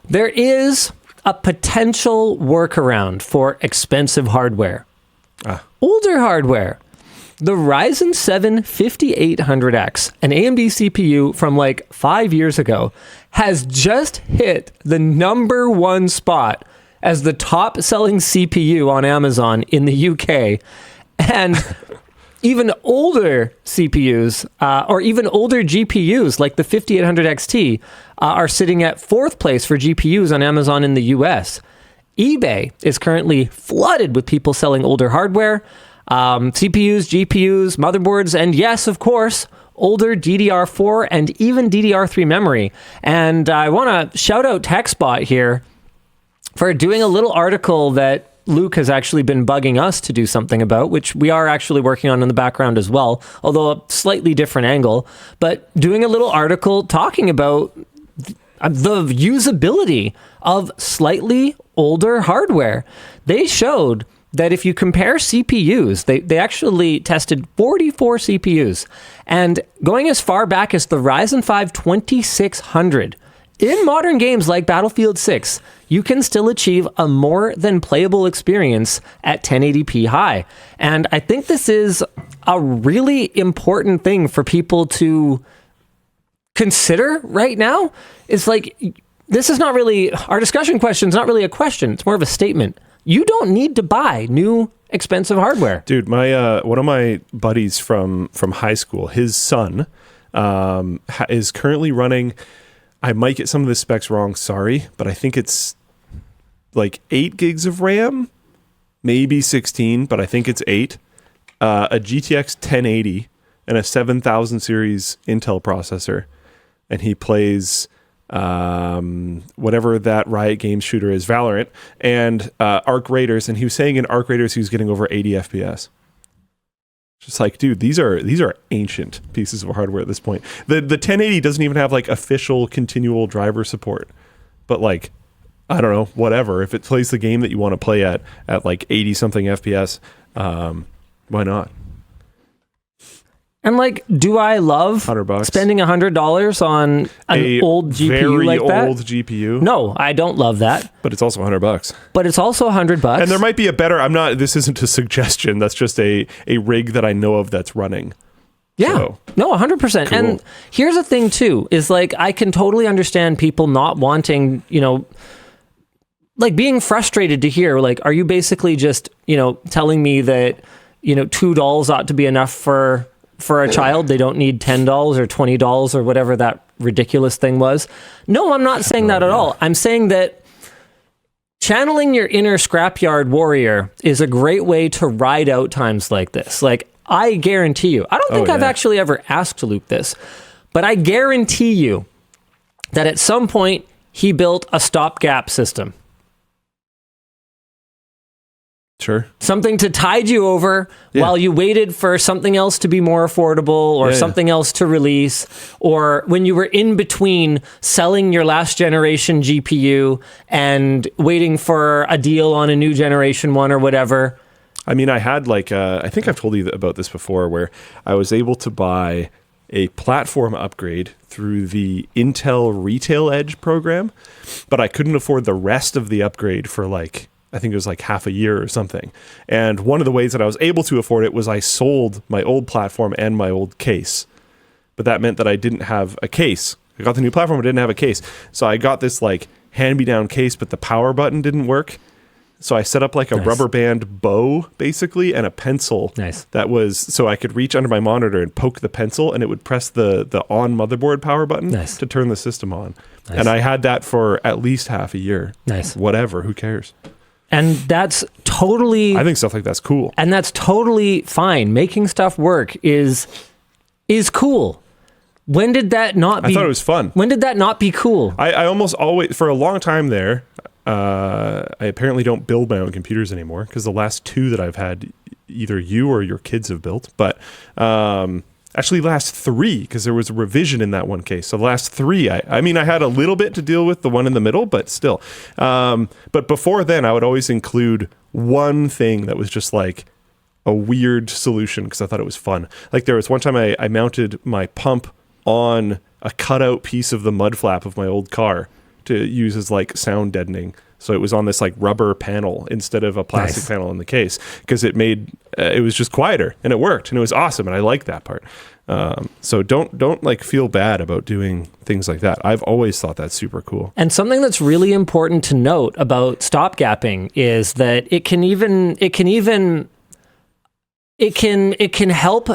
There is a potential workaround for expensive hardware. Older hardware. The Ryzen 7 5800X, an AMD CPU from like 5 years ago, has just hit the #1 spot as the top selling CPU on Amazon in the UK. And even older CPUs or even older GPUs like the 5800 XT are sitting at 4th place for GPUs on Amazon in the US. eBay is currently flooded with people selling older hardware. CPUs, GPUs, motherboards, and yes, of course, older DDR4 and even DDR3 memory. And I want to shout out TechSpot here for doing a little article that Luke has actually been bugging us to do something about, which we are actually working on in the background as well, although a slightly different angle, but doing a little article talking about the usability of slightly older hardware. They showed that if you compare CPUs, they actually tested 44 CPUs, and going as far back as the Ryzen 5 2600, in modern games like Battlefield 6, you can still achieve a more than playable experience at 1080p high. And I think this is a really important thing for people to consider right now. It's like, this is not really, our discussion question is not really a question, it's more of a statement. You don't need to buy new expensive hardware. Dude, my one of my buddies from high school, his son is currently running, I might get some of the specs wrong, sorry, but I think it's like 8 gigs of RAM, maybe 16, but I think it's 8, a GTX 1080 and a 7000 series Intel processor. And he plays whatever that Riot Games shooter is, Valorant, and Arc Raiders, and he was saying in Arc Raiders he was getting over 80 FPS. Just like, dude, these are ancient pieces of hardware at this point. The 1080 doesn't even have like official continual driver support, but like, I don't know, whatever. If it plays the game that you want to play at like 80 something FPS, why not? And like, do I love $100 spending $100 on an old GPU very like that? old GPU? No, I don't love that. But it's also $100. But it's also $100. And there might be a better, this isn't a suggestion, that's just a rig that I know of that's running. Yeah, so, no, 100%. cool. And here's the thing too, is like, I can totally understand people not wanting, like being frustrated to hear, like, are you basically just, telling me that, $2 ought to be enough for a child? They don't need $10 or $20 or whatever that ridiculous thing was. No, I'm not saying that at all. I'm saying that channeling your inner scrapyard warrior is a great way to ride out times like this. Like, I guarantee you, I don't think I've actually ever asked Luke this, but I guarantee you that at some point he built a stopgap system. Sure. Something to tide you over while you waited for something else to be more affordable or something else to release, or when you were in between selling your last generation GPU and waiting for a deal on a new generation one or whatever. I mean, I had like, I think I've told you about this before, where I was able to buy a platform upgrade through the Intel Retail Edge program, but I couldn't afford the rest of the upgrade for like, I think it was like half a year or something. And one of the ways that I was able to afford it was I sold my old platform and my old case. But that meant that I didn't have a case. I got the new platform, but didn't have a case. So I got this like hand-me-down case, but the power button didn't work. So I set up like a rubber band bow, basically, and a pencil. Nice. That was so I could reach under my monitor and poke the pencil, and it would press the on motherboard power button to turn the system on. Nice. And I had that for at least half a year. Nice. Whatever, who cares? And that's totally... I think stuff like that's cool. And that's totally fine. Making stuff work is cool. When did that not be... I thought it was fun. When did that not be cool? I almost always... For a long time there, I apparently don't build my own computers anymore, because the last two that I've had, either you or your kids have built. But actually last three, because there was a revision in that one case. So the last three, I mean, I had a little bit to deal with, the one in the middle, but still. But before then, I would always include one thing that was just like a weird solution, because I thought it was fun. Like there was one time I mounted my pump on a cutout piece of the mud flap of my old car to use as like sound deadening. So it was on this like rubber panel instead of a plastic panel in the case, because it made it was just quieter, and it worked, and it was awesome, and I like that part. So don't like feel bad about doing things like that. I've always thought that's super cool. And something that's really important to note about stopgapping is that it can help.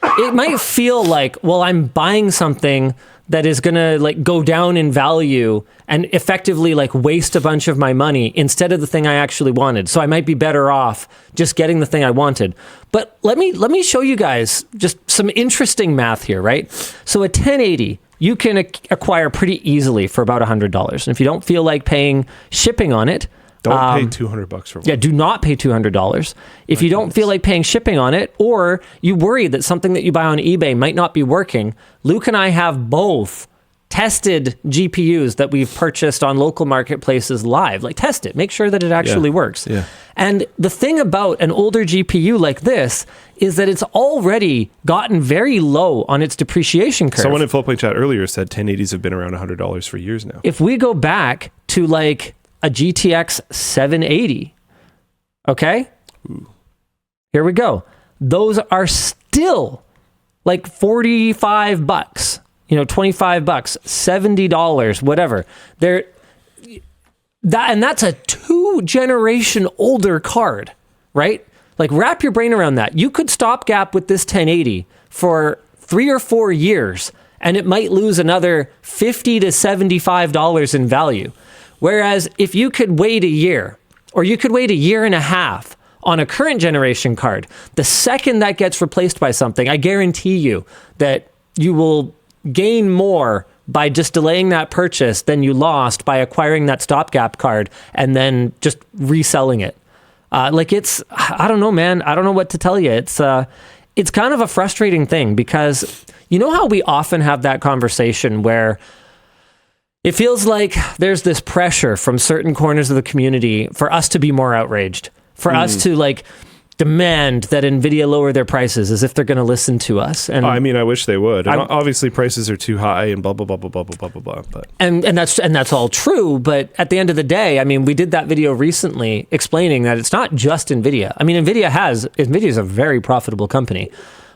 It might feel like, well, I'm buying something that is going to like go down in value and effectively like waste a bunch of my money instead of the thing I actually wanted. So I might be better off just getting the thing I wanted. But let me show you guys just some interesting math here, right? So a 1080 you can acquire pretty easily for about $100. And if you don't feel like paying shipping on it, don't pay $200 for one. Yeah, do not pay $200. If you don't feel like paying shipping on it, or you worry that something that you buy on eBay might not be working, Luke and I have both tested GPUs that we've purchased on local marketplaces live. Like, test it. Make sure that it actually works. Yeah. And the thing about an older GPU like this is that it's already gotten very low on its depreciation curve. Someone in Flowplane chat earlier said 1080s have been around $100 for years now. If we go back to like a GTX 780. Okay? Ooh. Here we go. Those are still like $45, $25, $70, whatever. That's a 2-generation older card, right? Like, wrap your brain around that. You could stopgap with this 1080 for 3 or 4 years, and it might lose another $50 to $75 in value. Whereas if you could wait a year, or you could wait a year and a half on a current generation card, the second that gets replaced by something, I guarantee you that you will gain more by just delaying that purchase than you lost by acquiring that stopgap card and then just reselling it. I don't know, man. I don't know what to tell you. It's kind of a frustrating thing, because you know how we often have that conversation where it feels like there's this pressure from certain corners of the community for us to be more outraged, for us to like demand that NVIDIA lower their prices as if they're going to listen to us. And I mean, I wish they would. And obviously, prices are too high and blah blah blah blah blah blah blah blah. But and that's all true. But at the end of the day, I mean, we did that video recently explaining that it's not just NVIDIA. I mean, NVIDIA is a very profitable company,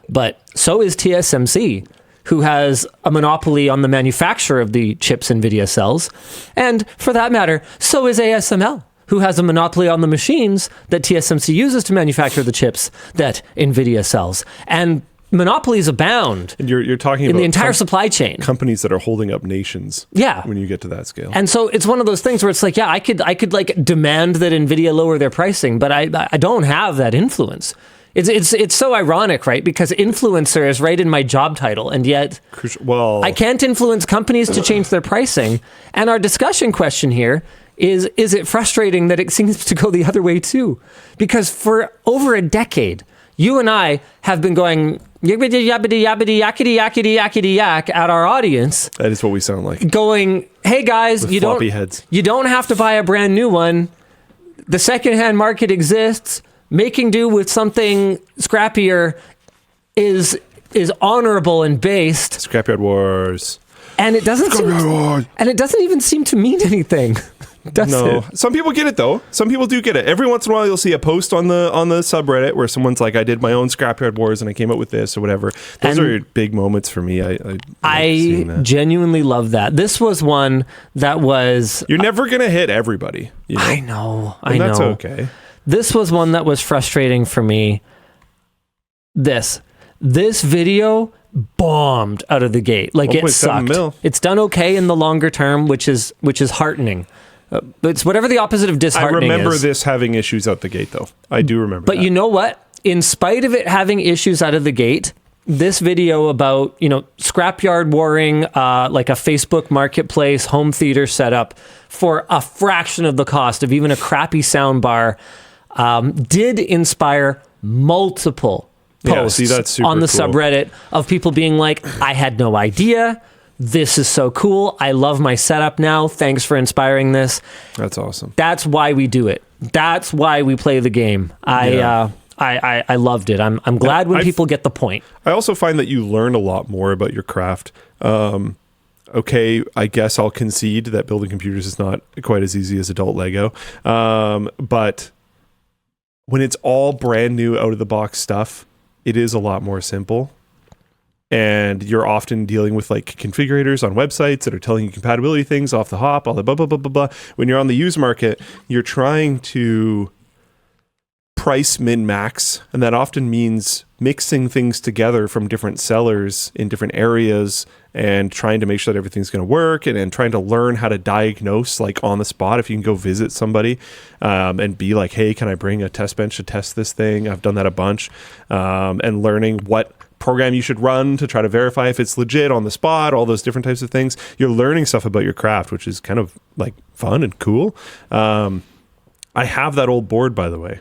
but so is TSMC, who has a monopoly on the manufacture of the chips NVIDIA sells. And for that matter, so is ASML, who has a monopoly on the machines that TSMC uses to manufacture the chips that NVIDIA sells. And monopolies abound. And you're talking in about the entire supply chain. Companies that are holding up nations. Yeah. When you get to that scale. And so it's one of those things where it's like, yeah, I could like demand that NVIDIA lower their pricing, but I don't have that influence. It's so ironic, right? Because influencer is right in my job title, and yet I can't influence companies to change their pricing. And our discussion question here is it frustrating that it seems to go the other way too? Because for over a decade, you and I have been going yabbity yabbity yabbity yakety yakety yakety yak at our audience. That is what we sound like. Going, hey guys, you don't have to buy a brand new one. The secondhand market exists. Making do with something scrappier is honorable and based. Scrapyard wars. And it doesn't even seem to mean anything. Does it? Some people get it though. Some people do get it. Every once in a while you'll see a post on the subreddit where someone's like, I did my own scrapyard wars and I came up with this or whatever. Those are big moments for me. I genuinely love that. This was one that was... You're never going to hit everybody. You know? I know. That's okay. This was one that was frustrating for me. This video bombed out of the gate. Like, it sucked. It's done okay in the longer term, which is heartening. It's whatever the opposite of disheartening is. I remember this having issues out the gate, though. I do remember But you know what? In spite of it having issues out of the gate, this video about, scrapyard warring, like a Facebook marketplace home theater setup for a fraction of the cost of even a crappy soundbar, did inspire multiple posts on the subreddit of people being like, I had no idea. This is so cool. I love my setup now. Thanks for inspiring this. That's awesome. That's why we do it. That's why we play the game. I loved it. I'm glad when people get the point. I also find that you learn a lot more about your craft. okay, I guess I'll concede that building computers is not quite as easy as adult Lego. But when it's all brand new out of the box stuff, it is a lot more simple. And you're often dealing with like configurators on websites that are telling you compatibility things off the hop, all the blah, blah, blah, blah, blah. When you're on the used market, you're trying to price min-max, and that often means mixing things together from different sellers in different areas and trying to make sure that everything's going to work, and trying to learn how to diagnose like on the spot if you can go visit somebody and be like, hey, can I bring a test bench to test this thing? I've done that a bunch. And learning what program you should run to try to verify if it's legit on the spot, all those different types of things. You're learning stuff about your craft, which is kind of like fun and cool. I have that old board, by the way.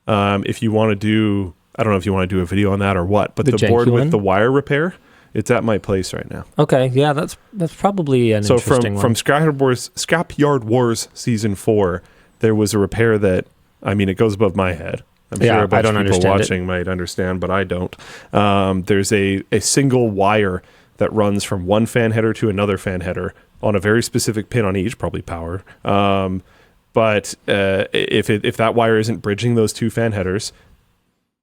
If you want to do, I don't know if you want to do a video on that or what, but the board one? with the wire repair, it's at my place right now. Okay, yeah, that's probably an interesting one. From Scrapyard Wars Season 4, there was a repair that, I mean, it goes above my head. I'm sure a bunch of people watching might understand, but I don't. There's a single wire that runs from one fan header to another fan header on a very specific pin on each, probably power. But if that wire isn't bridging those two fan headers,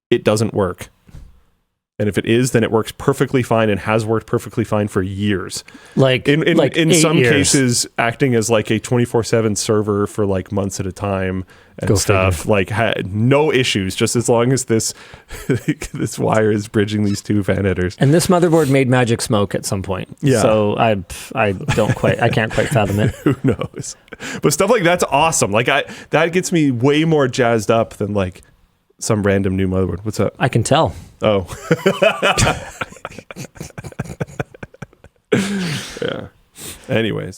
it doesn't work. And if it is, then it works perfectly fine and has worked perfectly fine for years. Like in some years. cases, acting as like a 24/7 server for like months at a time and stuff. Like no issues, just as long as this wire is bridging these two fan headers. And this motherboard made magic smoke at some point. Yeah. So I can't quite fathom it. Who knows? But stuff like that's awesome. Like that gets me way more jazzed up than like some random new motherboard. What's up? I can tell. Oh. Yeah. Anyways.